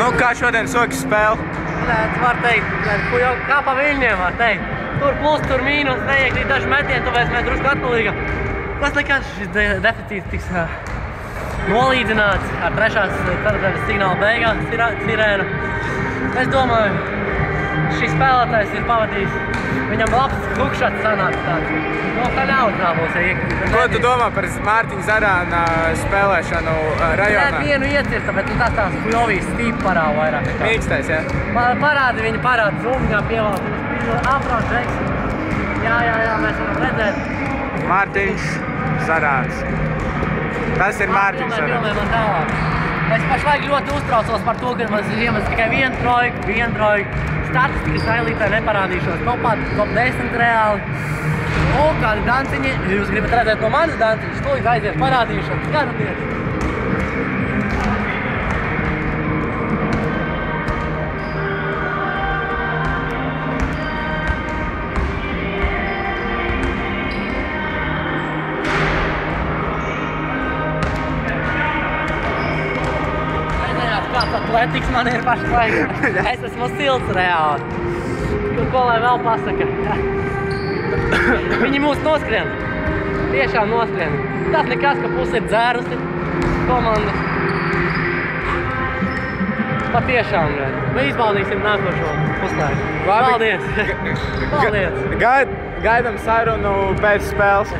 Nu, kā šodien sokas spēle? Nē, var teikt, jau kā pa viļņiem var teikt. Tur plus, tur mīnus, neiekrīt daži metieni, tāpēc mēs drusku atpalīgam. Tas likās šis deficīts tiks nolīdzināts ar trešās ceturtdaļas signāla beigās sirēnu. Es domāju, šis spēlētājs ir pavadījis. Viņam labs hukšats sanāk tāds. No kā ļautrā būs, ja iekrīt. Ko tu domā par Mārtiņa Zarāna spēlēšanu rajonā? Nē, vienu iecirta, bet tas tās Jovijas stīpa parāda vairāk. Mīkstais, jā? Viņa parāda zumņā pievalda. Aprauc Reksi. Jā, mēs varam redzēt. Mārtiņš Zarāns. Tas ir Mārtiņš Zarāns. Es pašlaik ļoti uztraucos par to, ka man iemet tikai vienu trojku. Statistikas ailītē neparādīšos top 10 reāli. Un kādi danciņi, ja jūs gribat redzēt no manas danciņas, to aizies parādīšanu. Skatāties! Kāds atletiks man ir pašlaik. Es esmu silts reāli. Ko lai vēl pasaka? Viņi mūs noskrien. Tiešām noskrien. Tas nekas, ka pusi ir dzērusi komanda. Patiešām, izbaudīsim nākošo puslaiku. Paldies! Paldies! Gaidam sarunu pēc spēles.